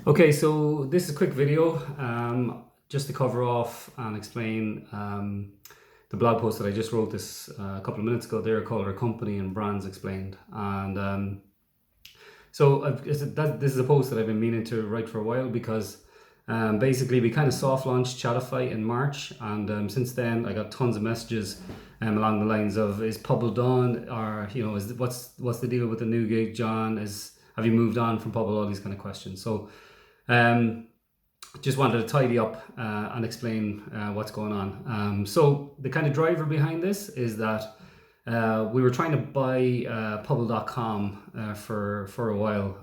Okay, so this is a quick video just to cover off and explain the blog post that I just wrote this a couple of minutes ago there called Our Company and Brands Explained. And this is a post that I've been meaning to write for a while because basically we kind of soft launched Chatify in March, and since then I got tons of messages along the lines of, is Pubble done, or what's the deal with the new gig, John? Have you moved on from Pubble? All these kind of questions. So just wanted to tidy up and explain what's going on. So the kind of driver behind this is that we were trying to buy Pubble.com for a while,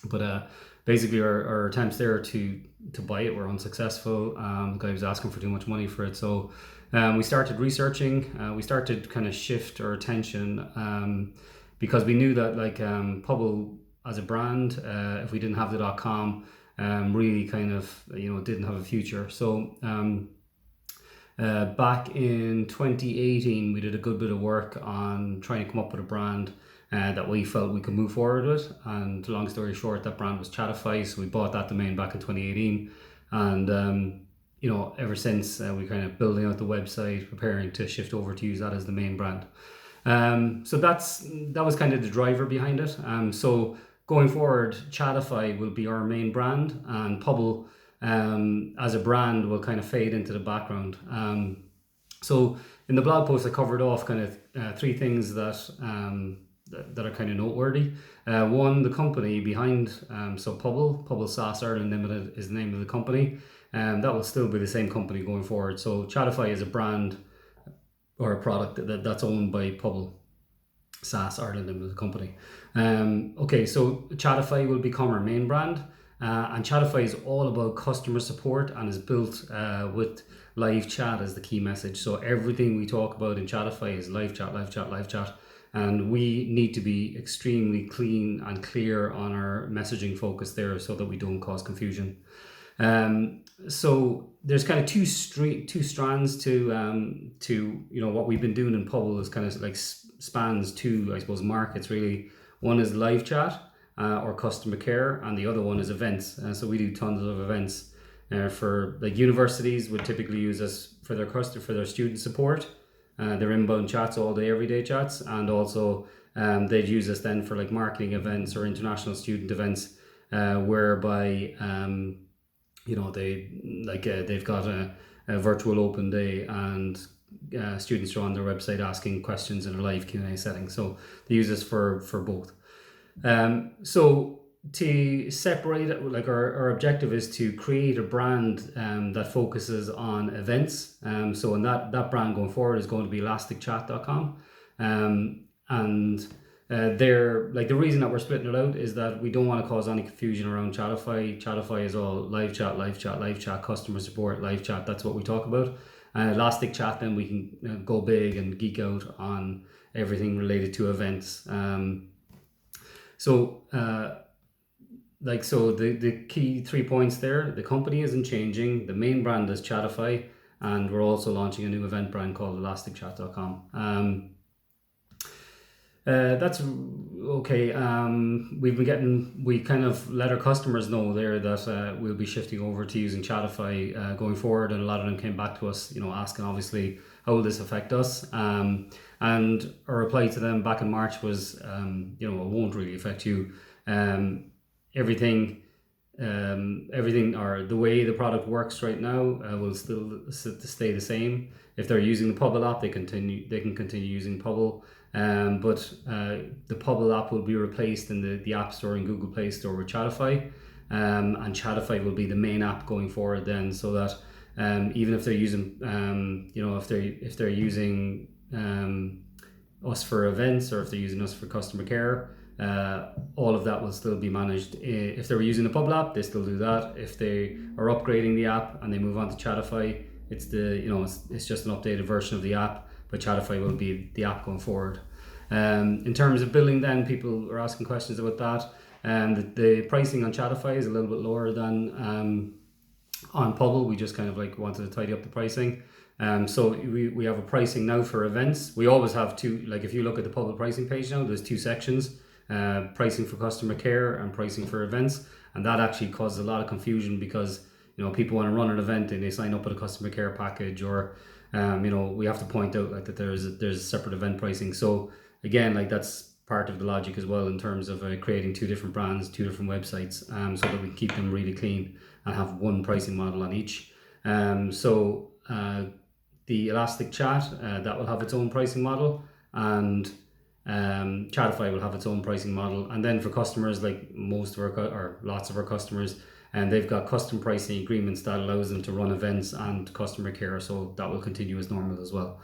but basically our attempts there to buy it were unsuccessful. The guy was asking for too much money for it, so we started researching. We started to kind of shift our attention because we knew that Pubble as a brand, if we didn't have the .com, really kind of didn't have a future. So back in 2018, we did a good bit of work on trying to come up with a brand that we felt we could move forward with. And long story short, that brand was Chatify. So we bought that domain back in 2018, and ever since we kind of building out the website, preparing to shift over to use that as the main brand. So that was kind of the driver behind it. So going forward, Chatify will be our main brand, and Pubble as a brand will kind of fade into the background. So in the blog post, I covered off kind of three things that are kind of noteworthy. One, the company behind, so Pubble SaaS Ireland Ltd is the name of the company, and that will still be the same company going forward. So Chatify is a brand or a product that's owned by Pubble SaaS Ireland Ltd, the company. Okay, so Chatify will become our main brand, and Chatify is all about customer support and is built with live chat as the key message. So everything we talk about in Chatify is live chat, live chat, live chat, and we need to be extremely clean and clear on our messaging focus there so that we don't cause confusion. So there's kind of two strands to what we've been doing in Pubble is kind of like spans two, I suppose, markets really. One is live chat or customer care, and the other one is events. So we do tons of events for like universities would typically use us for their student support, their inbound chats, all day, everyday chats, and also they'd use us then for like marketing events or international student events, whereby they've got a virtual open day, and students are on their website asking questions in a live Q&A setting. So they use us for both. So to separate it, like our objective is to create a brand that focuses on events. So in that brand going forward is going to be elasticchat.com. And they're like, the reason that we're splitting it out is that we don't want to cause any confusion around Chatify. Chatify is all live chat, live chat, live chat, customer support, live chat. That's what we talk about. Elastic Chat, then we can go big and geek out on everything related to events. So the key 3 points there: the company isn't changing, the main brand is Chatify, and we're also launching a new event brand called elasticchat.com. That's okay. We kind of let our customers know there that we'll be shifting over to using Chatify going forward, and a lot of them came back to us, asking obviously how will this affect us. And our reply to them back in March was, it won't really affect you. Everything or the way the product works right now will still stay the same. If they're using the Pubble app, they can continue using Pubble. But the Pubble app will be replaced in the App Store and Google Play Store with Chatify, and Chatify will be the main app going forward then, so that even if they're using if they're using us for events, or if they're using us for customer care, all of that will still be managed. If they were using the Pubble app, they still do that. If they are upgrading the app and they move on to Chatify, it's just an updated version of the app, but Chatify will be the app going forward. In terms of billing, then people are asking questions about that. The pricing on Chatify is a little bit lower than on Pubble. We just kind of like wanted to tidy up the pricing. So we have a pricing now for events. We always have two, like if you look at the Pubble pricing page now, there's two sections. pricing for customer care and pricing for events, and that actually causes a lot of confusion because people want to run an event and they sign up with a customer care package, or we have to point out like that there's separate event pricing. So again, like that's part of the logic as well in terms of creating two different brands, two different websites, so that we can keep them really clean and have one pricing model on each. The Elastic Chat, that will have its own pricing model, and Chatify will have its own pricing model. And then for customers, like most of or lots of our customers, and they've got custom pricing agreements that allows them to run events and customer care, so that will continue as normal as well.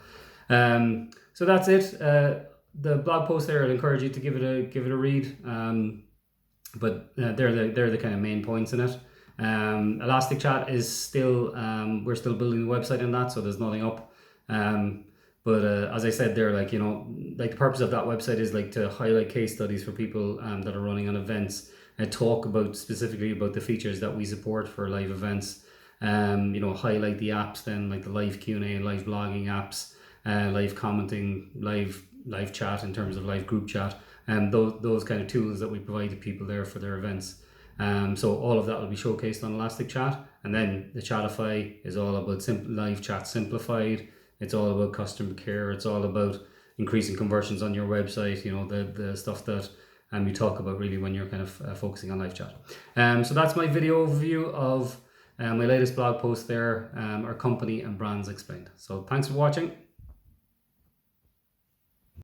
So that's it. The blog post there, I'd encourage you to give it a read. But they're the kind of main points in it. Elastic Chat is still we're still building the website on that, so there's nothing up. But as I said there, like the purpose of that website is like to highlight case studies for people that are running on events, and talk specifically about the features that we support for live events. Highlight the apps, then like the live Q&A and live blogging apps, live commenting, live chat in terms of live group chat, and those kind of tools that we provide to people there for their events. So all of that will be showcased on Elastic Chat. And then the Chatify is all about live chat simplified. It's all about customer care. It's all about increasing conversions on your website, the stuff that you talk about really when you're kind of focusing on live chat. So that's my video overview of my latest blog post there, our company and brands explained. So thanks for watching.